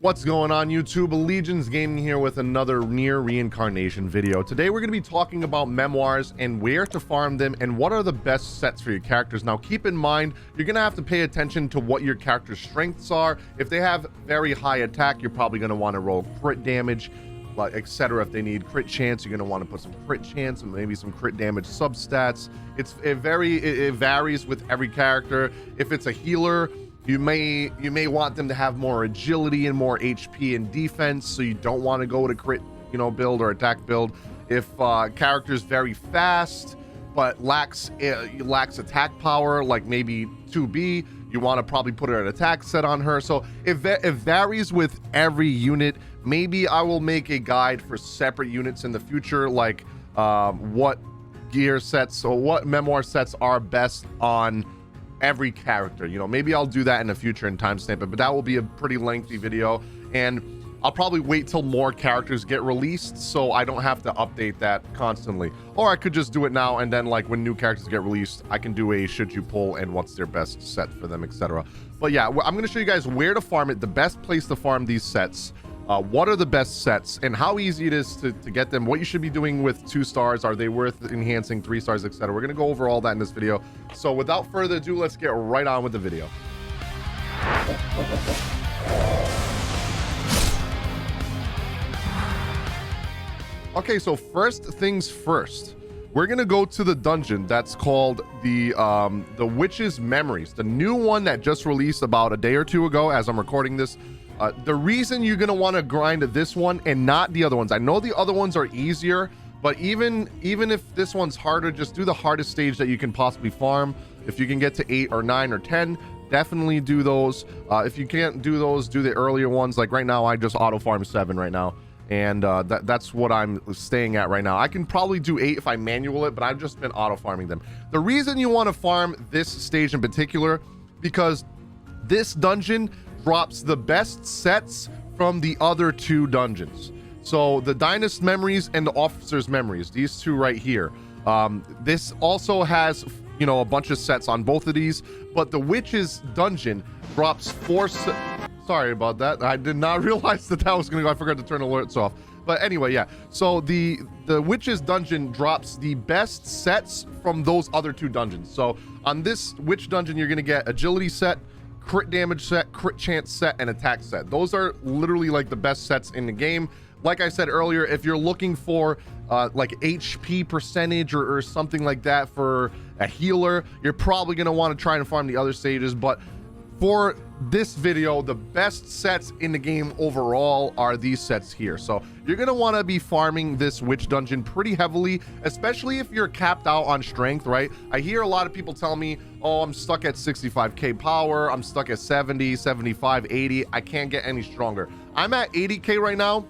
What's going on YouTube? LegionzGaming here with another Nier Reincarnation video. Today we're going to be talking about memoirs and where to farm them and what are the best sets for your characters. Now keep in mind, you're going to have to pay attention to what your character's strengths are. If they have very high attack, you're probably going to want to roll crit damage, etc. If they need crit chance, you're going to want to put some crit chance and maybe some crit damage substats. It varies with every character. If it's a healer, you may want them to have more agility and more HP and defense, so you don't want to go to crit, build or attack build. If character's very fast but lacks attack power, like maybe 2B, you want to probably put an attack set on her. So it varies with every unit. Maybe I will make a guide for separate units in the future, like what gear sets or what memoir sets are best on every character. Maybe I'll do that in the future and timestamp it, but that will be a pretty lengthy video, and I'll probably wait till more characters get released so I don't have to update that constantly. Or I could just do it now, and then like when new characters get released, I can do a should you pull and what's their best set for them, etc. But yeah, I'm going to show you guys where to farm it, the best place to farm these sets, what are the best sets, and how easy it is to get them, what you should be doing with 2 stars, are they worth enhancing 3 stars, etc. We're going to go over all that in this video. So without further ado, let's get right on with the video. Okay, so first things first, we're going to go to the dungeon that's called the Witch's Memories, the new one that just released about a day or two ago as I'm recording this. The reason you're going to want to grind this one and not the other ones, I know the other ones are easier, but even if this one's harder, just do the hardest stage that you can possibly farm. If you can get to 8 or 9 or 10, definitely do those. If you can't do those, do the earlier ones. Like right now, I just auto farm 7 right now, and that's what I'm staying at right now. I can probably do 8 if I manual it, but I've just been auto farming them. The reason you want to farm this stage in particular, because this dungeon drops the best sets from the other 2 dungeons. So the Dynast Memories and the Officer's Memories, these 2 right here. This also has, a bunch of sets on both of these, but the Witch's Dungeon drops 4 sorry about that. I did not realize that was going to go. I forgot to turn alerts off. But anyway, yeah. So the Witch's Dungeon drops the best sets from those other 2 dungeons. So on this Witch Dungeon, you're going to get agility set, crit damage set, crit chance set, and attack set. Those are literally like the best sets in the game. Like I said earlier, if you're looking for like HP percentage or something like that for a healer, you're probably going to want to try and farm the other stages. But for this video, the best sets in the game overall are these sets here. So you're going to want to be farming this Witch Dungeon pretty heavily, especially if you're capped out on strength, right? I hear a lot of people tell me, oh, I'm stuck at 65k power, I'm stuck at 70, 75, 80, I can't get any stronger. I'm at 80k right now.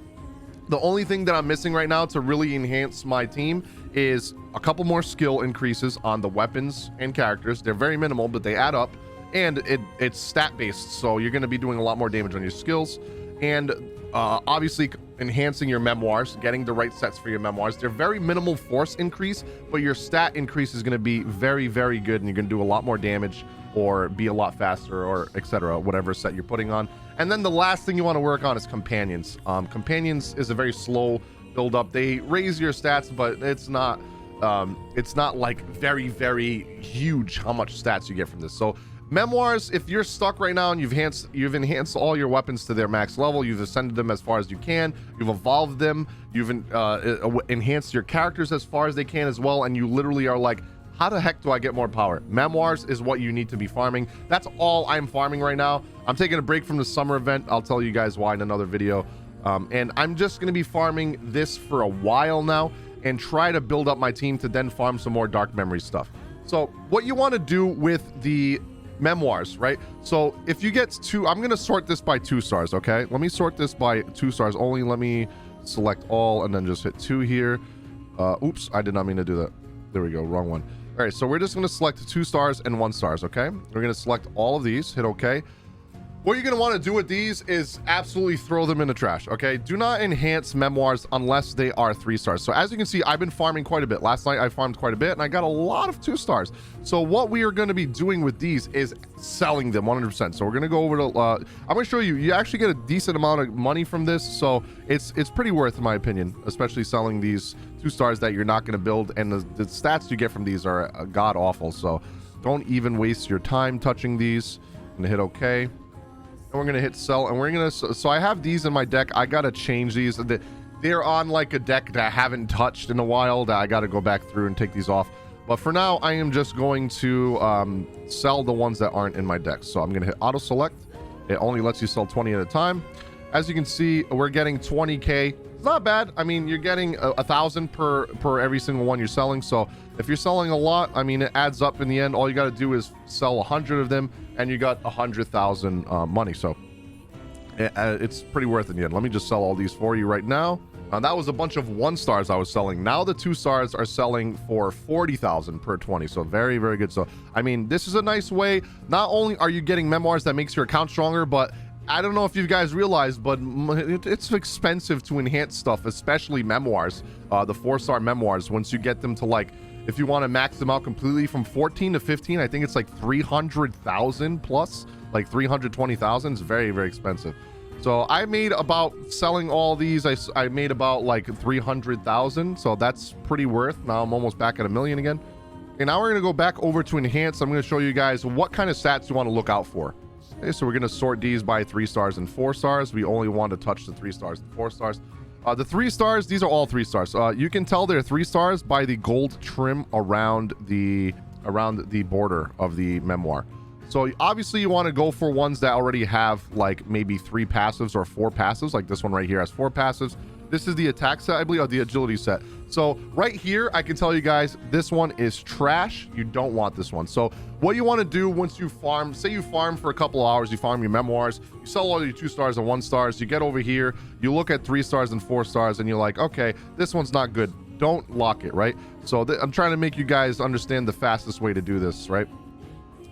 The only thing that I'm missing right now to really enhance my team is a couple more skill increases on the weapons and characters. They're very minimal, but they add up. And it's stat based, so you're going to be doing a lot more damage on your skills, and obviously enhancing your memoirs, getting the right sets for your memoirs. They're very minimal force increase, but your stat increase is going to be very, very good, and you're going to do a lot more damage or be a lot faster, or etc., whatever set you're putting on. And then the last thing you want to work on is companions. Companions is a very slow build up. They raise your stats, but it's not like very, very huge how much stats you get from this. So memoirs, if you're stuck right now and you've enhanced all your weapons to their max level, you've ascended them as far as you can, you've evolved them, you've enhanced your characters as far as they can as well, and you literally are like, how the heck do I get more power? Memoirs is what you need to be farming. That's all I'm farming right now. I'm taking a break from the summer event. I'll tell you guys why in another video. And I'm just going to be farming this for a while now and try to build up my team to then farm some more Dark Memory stuff. So what you want to do with the memoirs, right? So if you get 2, I'm going to sort this by 2 stars, okay? Let me sort this by 2 stars only. Let me select all and then just hit 2 here. Oops, I did not mean to do that. There we go, wrong one. All right, so we're just going to select 2 stars and 1 stars, okay? We're going to select all of these, hit okay. What you're going to want to do with these is absolutely throw them in the trash. Okay, do not enhance memoirs unless they are 3 stars. So as you can see, I've been farming quite a bit. Last night I farmed quite a bit and I got a lot of 2 stars. So what we are going to be doing with these is selling them 100%. So we're going to go over to I'm going to show you, you actually get a decent amount of money from this, so it's pretty worth, in my opinion, especially selling these 2 stars that you're not going to build, and the stats you get from these are god awful. So don't even waste your time touching these. I'm gonna hit okay, and we're gonna hit sell, and we're gonna, so I have these in my deck. I gotta change these. They're on like a deck that I haven't touched in a while, that I gotta go back through and take these off. But for now, I am just going to sell the ones that aren't in my deck. So I'm gonna hit auto select. It only lets you sell 20 at a time. As you can see, we're getting 20k. It's not bad. I mean, you're getting 1,000 per every single one you're selling. So if you're selling a lot, I mean, it adds up in the end. All you got to do is sell 100 of them, and you got 100,000 money. So it's pretty worth it in the end. Let me just sell all these for you right now. That was a bunch of 1 stars I was selling. Now the 2 stars are selling for 40,000 per 20. So very, very good. So I mean, this is a nice way. Not only are you getting memoirs that makes your account stronger, but I don't know if you guys realize, but it's expensive to enhance stuff, especially memoirs, the 4-star memoirs. Once you get them to, like, if you want to max them out completely from 14 to 15, I think it's like 300,000 plus, like 320,000. It's very, very expensive. So I made about, selling all these, I made about like 300,000. So that's pretty worth. Now I'm almost back at $1 million again. And now we're going to go back over to enhance. I'm going to show you guys what kind of stats you want to look out for. Okay, so we're going to sort these by 3 stars and 4 stars. We only want to touch the 3 stars and 4 stars. The 3 stars, these are all 3 stars. You can tell they're 3 stars by the gold trim around the border of the memoir. So obviously you want to go for ones that already have like maybe 3 passives or 4 passives. Like this one right here has 4 passives. This is the attack set, I believe, or the agility set. So right here, I can tell you guys, this one is trash. You don't want this one. So what you want to do once you farm, say you farm for a couple of hours, you farm your memoirs, you sell all your 2 stars and 1 stars, you get over here, you look at 3 stars and 4 stars, and you're like, okay, this one's not good. Don't lock it, right? So I'm trying to make you guys understand the fastest way to do this, right?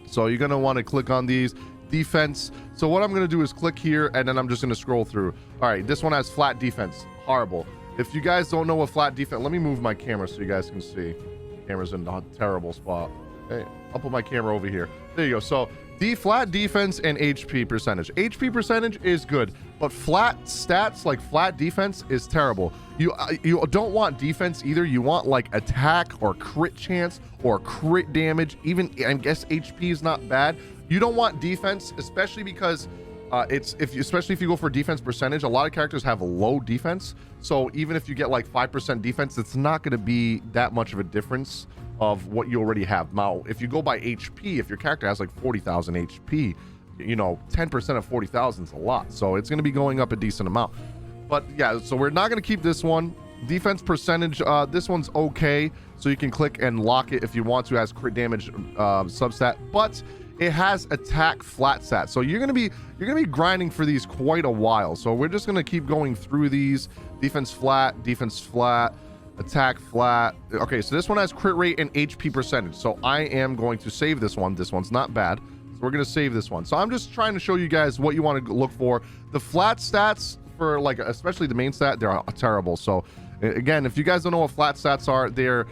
So you're going to want to click on these. Defense. So what I'm going to do is click here, and then I'm just going to scroll through. All right, this one has flat defense. Horrible. If you guys don't know what flat defense, let me move my camera so you guys can see. Camera's in a terrible spot. Okay, I'll put my camera over here. There you go. So flat defense and HP percentage. HP percentage is good, but flat stats like flat defense is terrible. You don't want defense either. You want like attack or crit chance or crit damage. Even, I guess HP is not bad. You don't want defense, especially because especially if you go for defense percentage, a lot of characters have low defense. So even if you get like 5% defense, it's not going to be that much of a difference of what you already have. Now, if you go by HP, if your character has like 40,000 HP, you know, 10% of 40,000 is a lot. So it's going to be going up a decent amount. But yeah, so we're not going to keep this one. Defense percentage, this one's okay. So you can click and lock it if you want to as crit damage substat. But it has attack flat stat, so you're gonna be grinding for these quite a while. So we're just gonna keep going through these. Defense flat, attack flat. Okay, so this one has crit rate and HP percentage, so I am going to save this one. This one's not bad, so we're gonna save this one. So I'm just trying to show you guys what you want to look for. The flat stats for, like, especially the main stat, they're terrible. So again, if you guys don't know what flat stats are, they're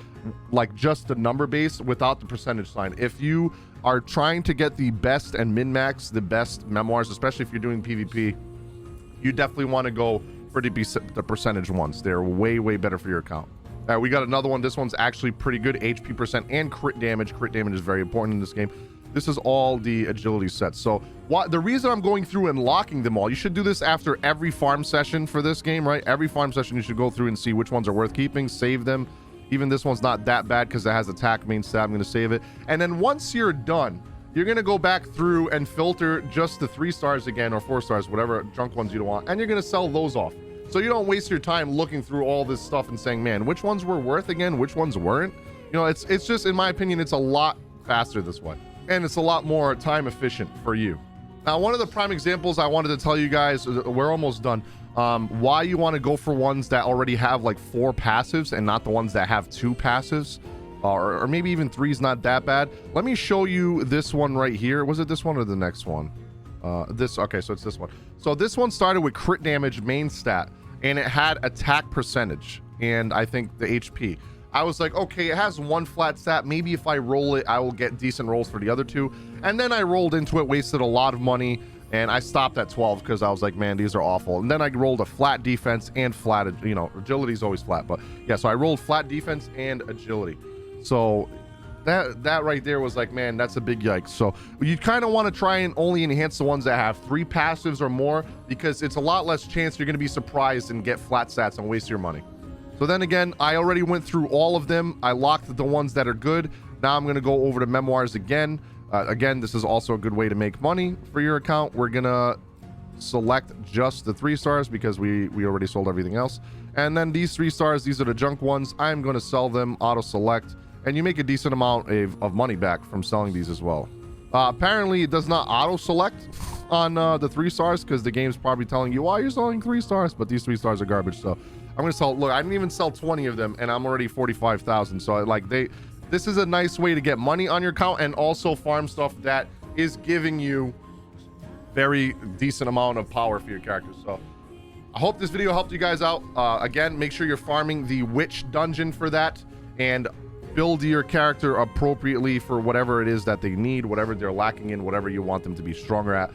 like just the number base without the percentage sign. If you are trying to get the best and min-max the best memoirs, especially if you're doing PvP, you definitely want to go for the percentage ones. They're way, way better for your account. All right, we got another one. This one's actually pretty good. HP percent and crit damage. Crit damage is very important in this game. This is all the agility sets. So the reason I'm going through and locking them all, you should do this after every farm session for this game, right? Every farm session, you should go through and see which ones are worth keeping, save them. Even this one's not that bad because it has attack main stat. I'm going to save it. And then once you're done, you're going to go back through and filter just the 3 stars again, or 4 stars, whatever junk ones you don't want. And you're going to sell those off. So you don't waste your time looking through all this stuff and saying, man, which ones were worth again? Which ones weren't? You know, it's just, in my opinion, it's a lot faster this way. And it's a lot more time efficient for you. Now, one of the prime examples I wanted to tell you guys, we're almost done. Why you want to go for ones that already have like 4 passives and not the ones that have 2 passives, or maybe even 3 is not that bad. Let me show you this one right here. Was it this one or the next one? Okay, so it's this one. So this one started with crit damage main stat, and it had attack percentage, and I think the HP. I was like, okay, it has one flat stat. Maybe if I roll it, I will get decent rolls for the other two. And then I rolled into it, wasted a lot of money, and I stopped at 12 because I was like, man, these are awful. And then I rolled a flat defense and flat, you know, agility is always flat, but yeah, so I rolled flat defense and agility. So that right there was like, man, that's a big yikes. So you kind of want to try and only enhance the ones that have 3 passives or more, because it's a lot less chance you're going to be surprised and get flat stats and waste your money. So then again, I already went through all of them. I locked the ones that are good. Now I'm going to go over to Memoirs again. Again, this is also a good way to make money for your account. We're going to select just the 3 stars because we already sold everything else. And then these 3 stars, these are the junk ones. I'm going to sell them, auto select, and you make a decent amount of money back from selling these as well. Apparently it does not auto select on the 3 stars because the game's probably telling you why you're selling 3 stars, but these 3 stars are garbage. So I'm gonna sell, look, I didn't even sell 20 of them and I'm already 45,000. So like this is a nice way to get money on your account and also farm stuff that is giving you very decent amount of power for your characters. So I hope this video helped you guys out. Again, make sure you're farming the witch dungeon for that and build your character appropriately for whatever it is that they need, whatever they're lacking in, whatever you want them to be stronger at.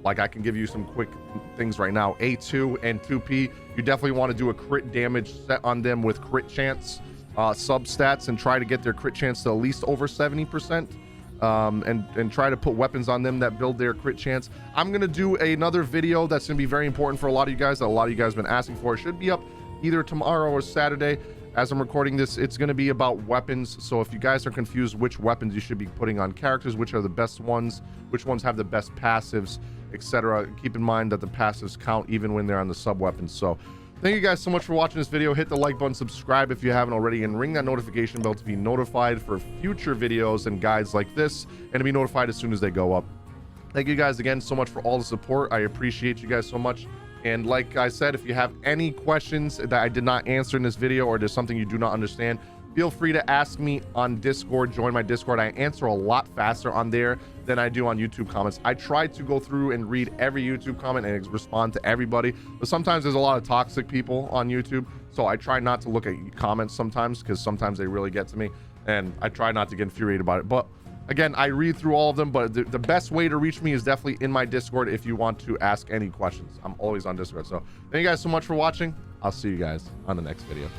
Like I can give you some quick things right now. A2 and 2P, you definitely want to do a crit damage set on them with crit chance sub stats and try to get their crit chance to at least over 70%. And try to put weapons on them that build their crit chance. I'm gonna do another video that's gonna be very important for a lot of you guys, that a lot of you guys have been asking for. It should be up either tomorrow or Saturday. As I'm recording this, it's going to be about weapons. So if you guys are confused which weapons you should be putting on characters, which are the best ones, which ones have the best passives, etc., keep in mind that the passives count even when they're on the sub weapons. So thank you guys so much for watching this video. Hit the like button, subscribe if you haven't already, and ring that notification bell to be notified for future videos and guides like this, and to be notified as soon as they go up. Thank you guys again so much for all the support. I appreciate you guys so much. And like I said, if you have any questions that I did not answer in this video, or there's something you do not understand, feel free to ask me on Discord. Join my Discord. I answer a lot faster on there than I do on YouTube comments. I try to go through and read every YouTube comment and respond to everybody, but sometimes there's a lot of toxic people on YouTube, so I try not to look at comments sometimes, because sometimes they really get to me and I try not to get infuriated about it. But again, I read through all of them, but the best way to reach me is definitely in my Discord if you want to ask any questions. I'm always on Discord. So thank you guys so much for watching. I'll see you guys on the next video.